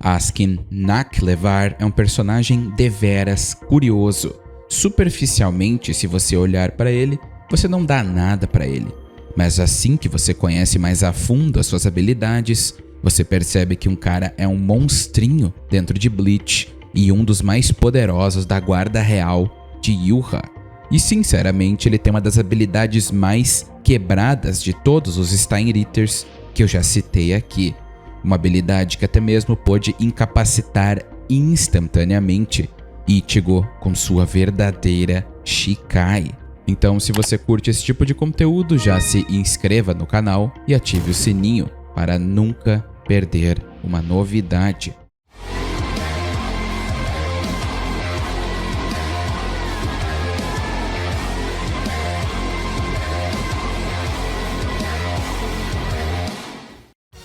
Askin Naklevar é um personagem deveras curioso. Superficialmente, se você olhar para ele, você não dá nada para ele. Mas assim que você conhece mais a fundo as suas habilidades, você percebe que um cara é um monstrinho dentro de Bleach e um dos mais poderosos da Guarda Real de Yuha. E sinceramente, ele tem uma das habilidades mais quebradas de todos os Stein Eaters que eu já citei aqui. Uma habilidade que até mesmo pôde incapacitar instantaneamente Ichigo com sua verdadeira Shikai. Então, se você curte esse tipo de conteúdo, já se inscreva no canal e ative o sininho para nunca perder uma novidade.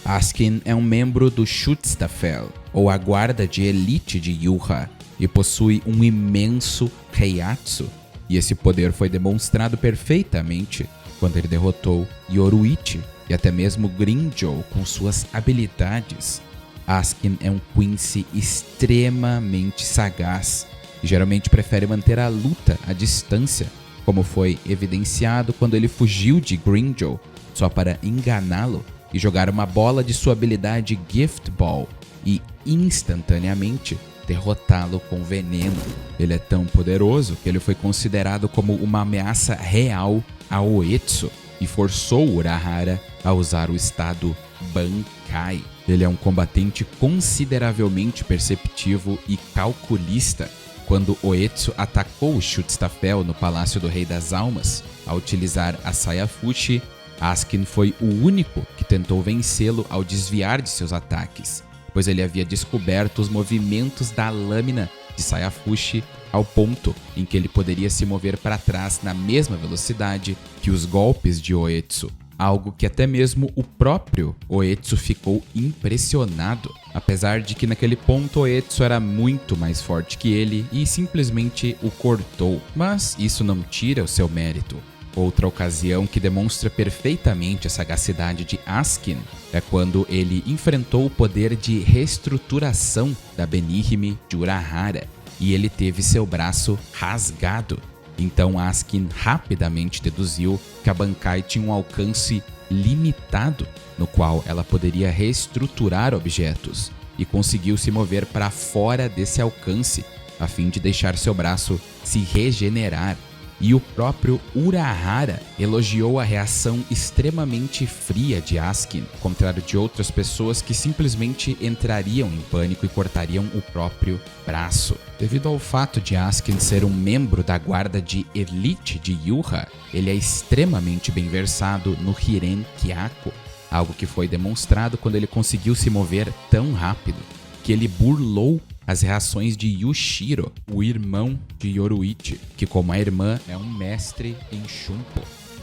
Askin é um membro do Schutzstaffel, ou a guarda de elite de Yuha, e possui um imenso Heiatsu, e esse poder foi demonstrado perfeitamente quando ele derrotou Yoruichi e até mesmo Grimmjow com suas habilidades. Askin é um Quincy extremamente sagaz e geralmente prefere manter a luta à distância, como foi evidenciado quando ele fugiu de Grimmjow só para enganá-lo e jogar uma bola de sua habilidade Gift Ball e instantaneamente derrotá-lo com veneno. Ele é tão poderoso que ele foi considerado como uma ameaça real a Oetsu e forçou Urahara a usar o estado Bankai. Ele é um combatente consideravelmente perceptivo e calculista. Quando Oetsu atacou o Schutzstaffel no Palácio do Rei das Almas, ao utilizar a Saiyafushi, Askin foi o único que tentou vencê-lo ao desviar de seus ataques, pois ele havia descoberto os movimentos da lâmina de Saiyafushi ao ponto em que ele poderia se mover para trás na mesma velocidade que os golpes de Oetsu, algo que até mesmo o próprio Oetsu ficou impressionado, apesar de que naquele ponto Oetsu era muito mais forte que ele e simplesmente o cortou, mas isso não tira o seu mérito. Outra ocasião que demonstra perfeitamente a sagacidade de Askin é quando ele enfrentou o poder de reestruturação da Benihime de Urahara e ele teve seu braço rasgado. Então Askin rapidamente deduziu que a Bankai tinha um alcance limitado, no qual ela poderia reestruturar objetos, e conseguiu se mover para fora desse alcance a fim de deixar seu braço se regenerar. E o próprio Urahara elogiou a reação extremamente fria de Askin, ao contrário de outras pessoas que simplesmente entrariam em pânico e cortariam o próprio braço. Devido ao fato de Askin ser um membro da guarda de elite de Yuha, ele é extremamente bem versado no Hiren Kyaku, algo que foi demonstrado quando ele conseguiu se mover tão rápido que ele burlou as reações de Yushiro, o irmão de Yoruichi, que como a irmã é um mestre em Shunpo,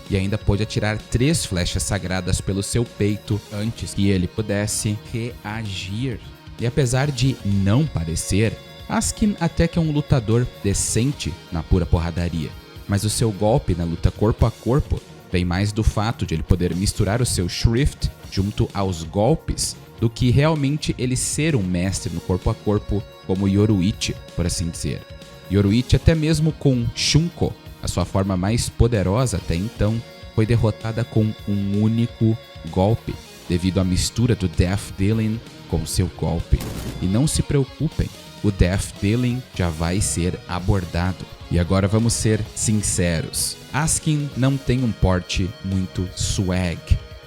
e ainda pôde atirar 3 flechas sagradas pelo seu peito antes que ele pudesse reagir. E apesar de não parecer, Askin até que é um lutador decente na pura porradaria, mas o seu golpe na luta corpo a corpo vem mais do fato de ele poder misturar o seu Shrift junto aos golpes do que realmente ele ser um mestre no corpo a corpo como Yoruichi, por assim dizer. Yoruichi, até mesmo com Shunko, a sua forma mais poderosa até então, foi derrotada com um único golpe, devido à mistura do Death Dealing com seu golpe. E não se preocupem, o Death Dealing já vai ser abordado. E agora vamos ser sinceros, Askin não tem um porte muito swag,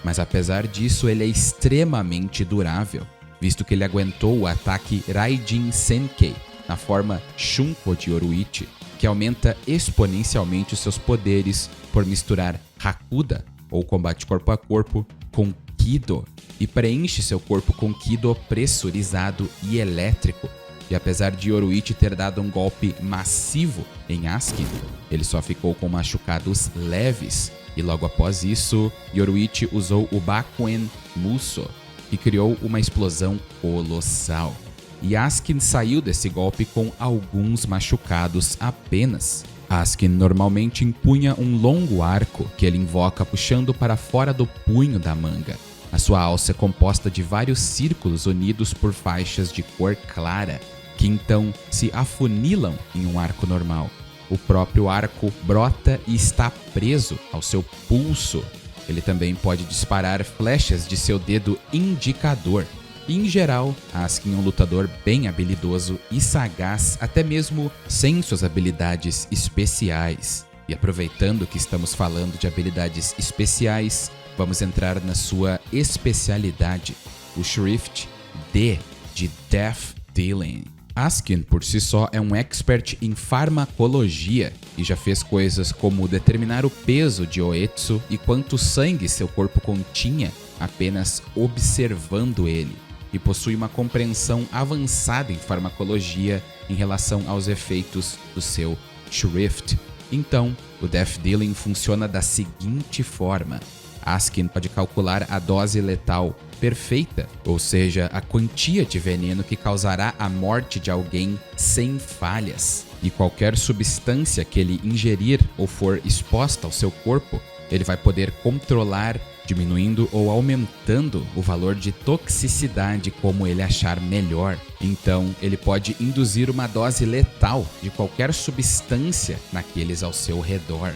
mas apesar disso ele é extremamente durável, visto que ele aguentou o ataque Raijin Senkei na forma Shunko de Yoruichi, que aumenta exponencialmente os seus poderes por misturar Hakuda, ou combate corpo a corpo, com Kido, e preenche seu corpo com Kido pressurizado e elétrico. E apesar de Yoruichi ter dado um golpe massivo em Askin, ele só ficou com machucados leves, e logo após isso, Yoruichi usou o Bakuen Muso, que criou uma explosão colossal. E Askin saiu desse golpe com alguns machucados apenas. Askin normalmente empunha um longo arco que ele invoca puxando para fora do punho da manga. A sua alça é composta de vários círculos unidos por faixas de cor clara, que então se afunilam em um arco normal. O próprio arco brota e está preso ao seu pulso. Ele também pode disparar flechas de seu dedo indicador. E, em geral, Askin é um lutador bem habilidoso e sagaz, até mesmo sem suas habilidades especiais. E aproveitando que estamos falando de habilidades especiais, vamos entrar na sua especialidade, o Shrift D de Death Dealing. Askin, por si só, é um expert em farmacologia e já fez coisas como determinar o peso de Oetsu e quanto sangue seu corpo continha apenas observando ele, e possui uma compreensão avançada em farmacologia em relação aos efeitos do seu Shrift. Então, o Death Dealing funciona da seguinte forma: Askin pode calcular a dose letal perfeita, ou seja, a quantia de veneno que causará a morte de alguém sem falhas. E qualquer substância que ele ingerir ou for exposta ao seu corpo, ele vai poder controlar, diminuindo ou aumentando o valor de toxicidade como ele achar melhor. Então, ele pode induzir uma dose letal de qualquer substância naqueles ao seu redor.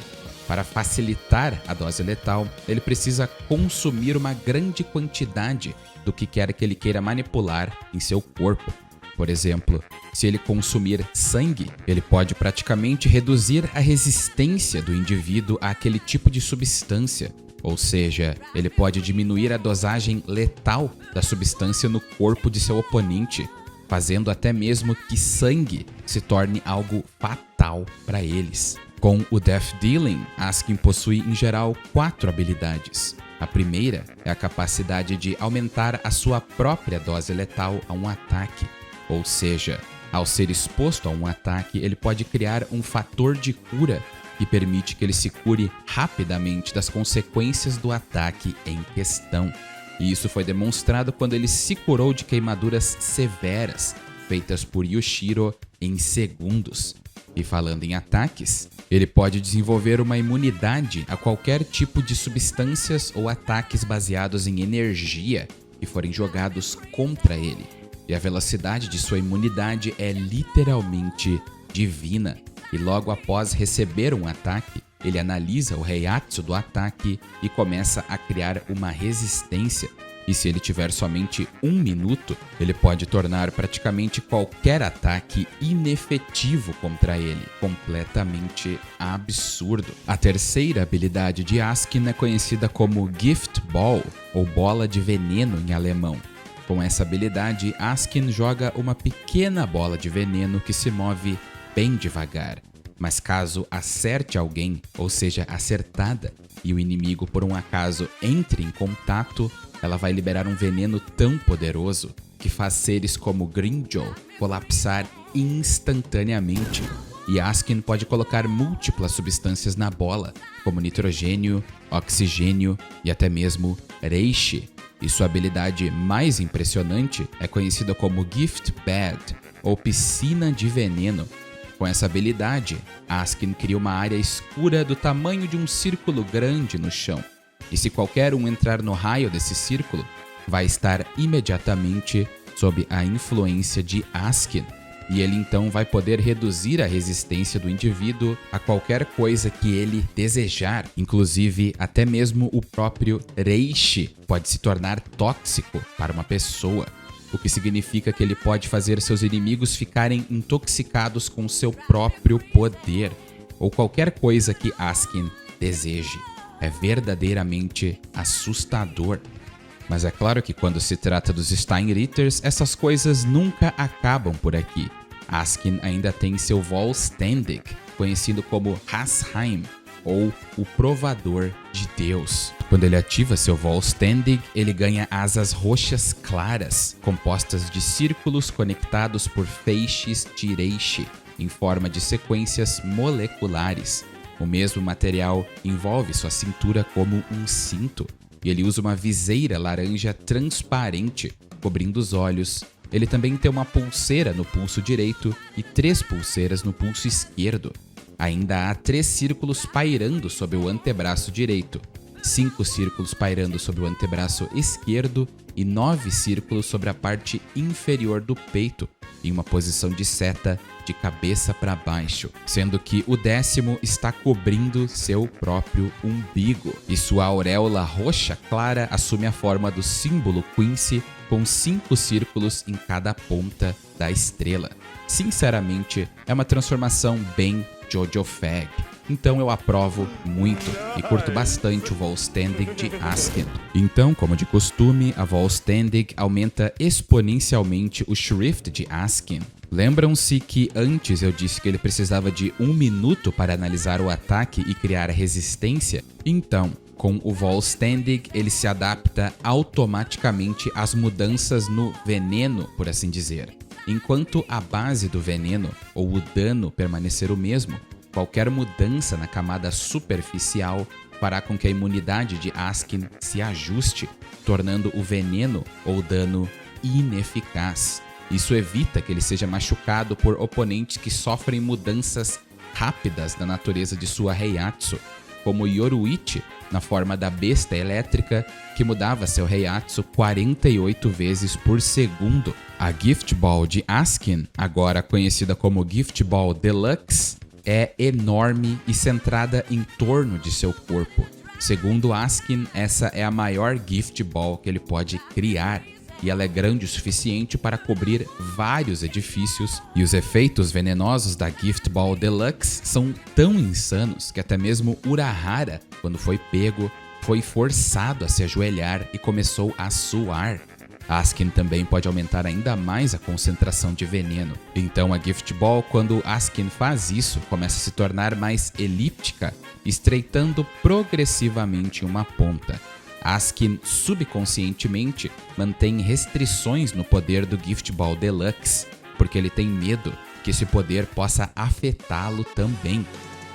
Para facilitar a dose letal, ele precisa consumir uma grande quantidade do que quer que ele queira manipular em seu corpo. Por exemplo, se ele consumir sangue, ele pode praticamente reduzir a resistência do indivíduo àquele tipo de substância. Ou seja, ele pode diminuir a dosagem letal da substância no corpo de seu oponente, fazendo até mesmo que sangue se torne algo fatal para eles. Com o Death Dealing, Askin possui em geral 4 habilidades. A primeira é a capacidade de aumentar a sua própria dose letal a um ataque. Ou seja, ao ser exposto a um ataque, ele pode criar um fator de cura que permite que ele se cure rapidamente das consequências do ataque em questão. E isso foi demonstrado quando ele se curou de queimaduras severas, feitas por Yushiro em segundos. E falando em ataques, ele pode desenvolver uma imunidade a qualquer tipo de substâncias ou ataques baseados em energia que forem jogados contra ele. E a velocidade de sua imunidade é literalmente divina. E logo após receber um ataque, ele analisa o reiatsu do ataque e começa a criar uma resistência. E se ele tiver somente 1 minuto, ele pode tornar praticamente qualquer ataque inefetivo contra ele. Completamente absurdo. A terceira habilidade de Askin é conhecida como Gift Ball, ou bola de veneno em alemão. Com essa habilidade, Askin joga uma pequena bola de veneno que se move bem devagar. Mas caso acerte alguém, ou seja, acertada, e o inimigo por um acaso entre em contato, ela vai liberar um veneno tão poderoso que faz seres como Grimmjow colapsar instantaneamente. E Askin pode colocar múltiplas substâncias na bola, como nitrogênio, oxigênio e até mesmo reishi. E sua habilidade mais impressionante é conhecida como Gift Bed, ou piscina de veneno. Com essa habilidade, Askin cria uma área escura do tamanho de um círculo grande no chão. E se qualquer um entrar no raio desse círculo, vai estar imediatamente sob a influência de Askin. E ele então vai poder reduzir a resistência do indivíduo a qualquer coisa que ele desejar. Inclusive, até mesmo o próprio reishi pode se tornar tóxico para uma pessoa. O que significa que ele pode fazer seus inimigos ficarem intoxicados com seu próprio poder, ou qualquer coisa que Askin deseje. É verdadeiramente assustador. Mas é claro que quando se trata dos Steinritters, essas coisas nunca acabam por aqui. Askin ainda tem seu Vollständig, conhecido como Hasheim, ou o Provador de Deus. Quando ele ativa seu Vollständig, ele ganha asas roxas claras, compostas de círculos conectados por feixes de reishi, em forma de sequências moleculares. O mesmo material envolve sua cintura como um cinto, e ele usa uma viseira laranja transparente, cobrindo os olhos. Ele também tem uma pulseira no pulso direito e 3 pulseiras no pulso esquerdo. Ainda há 3 círculos pairando sobre o antebraço direito. 5 círculos pairando sobre o antebraço esquerdo e 9 círculos sobre a parte inferior do peito, em uma posição de seta de cabeça para baixo, sendo que o 10º está cobrindo seu próprio umbigo, e sua auréola roxa clara assume a forma do símbolo Quincy, com 5 círculos em cada ponta da estrela. Sinceramente, é uma transformação bem Jojo Fag. Então eu aprovo muito e curto bastante o Volständig de Asken. Então, como de costume, a Volständig aumenta exponencialmente o Shrift de Asken. Lembram-se que antes eu disse que ele precisava de 1 minuto para analisar o ataque e criar resistência? Então, com o Volständig, ele se adapta automaticamente às mudanças no veneno, por assim dizer. Enquanto a base do veneno ou o dano permanecer o mesmo, qualquer mudança na camada superficial fará com que a imunidade de Asken se ajuste, tornando o veneno ou dano ineficaz. Isso evita que ele seja machucado por oponentes que sofrem mudanças rápidas da natureza de sua Heiatsu, como Yoruichi, na forma da besta elétrica, que mudava seu Heiatsu 48 vezes por segundo. A Gift Ball de Asken, agora conhecida como Gift Ball Deluxe, é enorme e centrada em torno de seu corpo. Segundo Asken, essa é a maior Gift Ball que ele pode criar, e ela é grande o suficiente para cobrir vários edifícios, e os efeitos venenosos da Gift Ball Deluxe são tão insanos que até mesmo Urahara, quando foi pego, foi forçado a se ajoelhar e começou a suar. Asken também pode aumentar ainda mais a concentração de veneno. Então a Gift Ball, quando Asken faz isso, começa a se tornar mais elíptica, estreitando progressivamente uma ponta. Asken subconscientemente mantém restrições no poder do Gift Ball Deluxe, porque ele tem medo que esse poder possa afetá-lo também.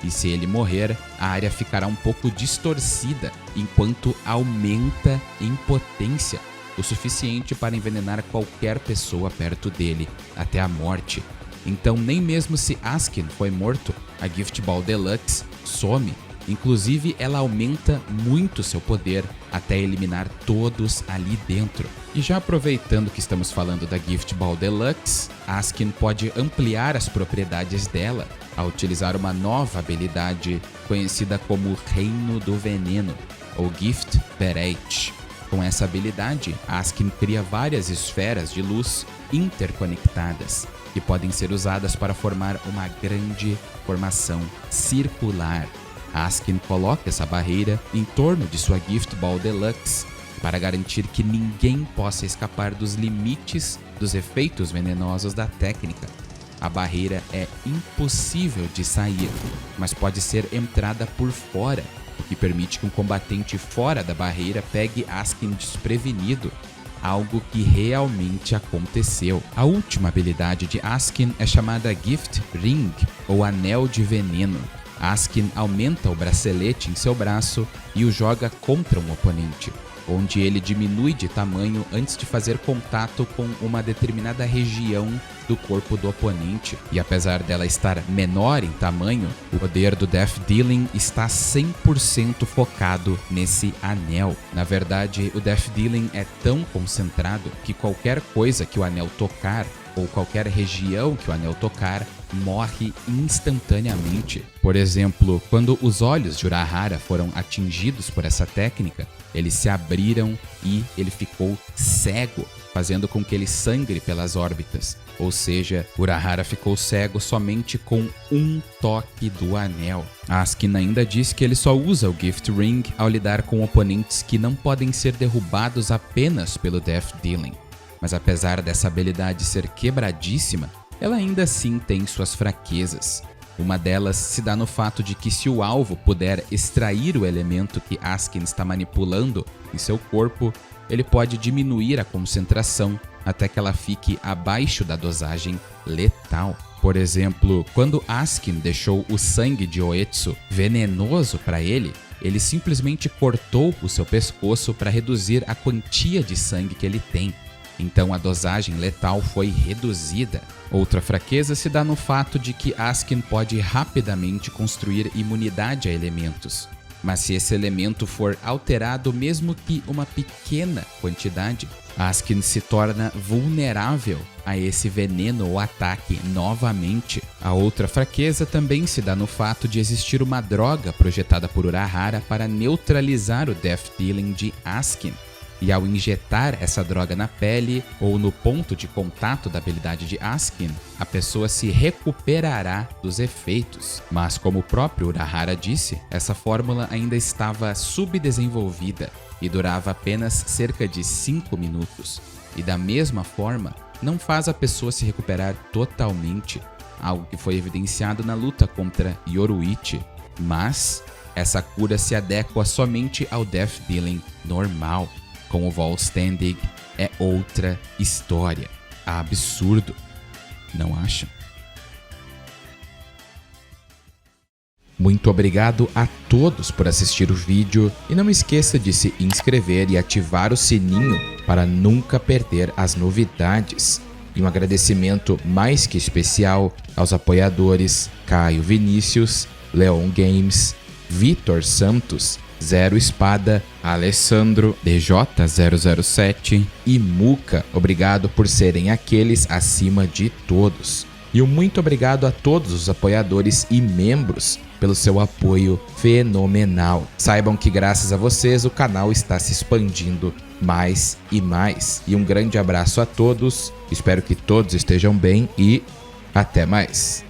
E se ele morrer, a área ficará um pouco distorcida, enquanto aumenta em potência, o suficiente para envenenar qualquer pessoa perto dele, até a morte. Então nem mesmo se Asken foi morto, a Gift Ball Deluxe some. Inclusive, ela aumenta muito seu poder até eliminar todos ali dentro. E já aproveitando que estamos falando da Gift Ball Deluxe, Asken pode ampliar as propriedades dela ao utilizar uma nova habilidade conhecida como Reino do Veneno, ou Gift Bereich. Com essa habilidade, Asken cria várias esferas de luz interconectadas, que podem ser usadas para formar uma grande formação circular. Asken coloca essa barreira em torno de sua Gift Ball Deluxe para garantir que ninguém possa escapar dos limites dos efeitos venenosos da técnica. A barreira é impossível de sair, mas pode ser entrada por fora, o que permite que um combatente fora da barreira pegue Asken desprevenido, algo que realmente aconteceu. A última habilidade de Asken é chamada Gift Ring, ou Anel de Veneno. Asken aumenta o bracelete em seu braço e o joga contra um oponente, onde ele diminui de tamanho antes de fazer contato com uma determinada região do corpo do oponente. E apesar dela estar menor em tamanho, o poder do Death Dealing está 100% focado nesse anel. Na verdade, o Death Dealing é tão concentrado que qualquer coisa que o anel tocar, ou qualquer região que o anel tocar, morre instantaneamente. Por exemplo, quando os olhos de Urahara foram atingidos por essa técnica, eles se abriram e ele ficou cego, fazendo com que ele sangre pelas órbitas. Ou seja, Urahara ficou cego somente com um toque do anel. Asken ainda diz que ele só usa o Gift Ring ao lidar com oponentes que não podem ser derrubados apenas pelo Death Dealing. Mas apesar dessa habilidade ser quebradíssima, ela ainda assim tem suas fraquezas. Uma delas se dá no fato de que se o alvo puder extrair o elemento que Asken está manipulando em seu corpo, ele pode diminuir a concentração até que ela fique abaixo da dosagem letal. Por exemplo, quando Asken deixou o sangue de Oetsu venenoso para ele simplesmente cortou o seu pescoço para reduzir a quantia de sangue que ele tem. Então a dosagem letal foi reduzida. Outra fraqueza se dá no fato de que Asken pode rapidamente construir imunidade a elementos. Mas se esse elemento for alterado mesmo que uma pequena quantidade, Askin se torna vulnerável a esse veneno ou ataque novamente. A outra fraqueza também se dá no fato de existir uma droga projetada por Urahara para neutralizar o Death Dealing de Askin. E ao injetar essa droga na pele ou no ponto de contato da habilidade de Askin, a pessoa se recuperará dos efeitos. Mas como o próprio Urahara disse, essa fórmula ainda estava subdesenvolvida e durava apenas cerca de 5 minutos. E da mesma forma, não faz a pessoa se recuperar totalmente, algo que foi evidenciado na luta contra Yoruichi. Mas essa cura se adequa somente ao Death Dealing normal. Com o Volständig é outra história. Absurdo, não acham? Muito obrigado a todos por assistir o vídeo e não esqueça de se inscrever e ativar o sininho para nunca perder as novidades. E um agradecimento mais que especial aos apoiadores Caio Vinícius, Leon Games, Vitor Santos, Zero Espada, Alessandro, DJ007 e Muca. Obrigado por serem aqueles acima de todos. E um muito obrigado a todos os apoiadores e membros pelo seu apoio fenomenal. Saibam que graças a vocês o canal está se expandindo mais e mais. E um grande abraço a todos, espero que todos estejam bem e até mais.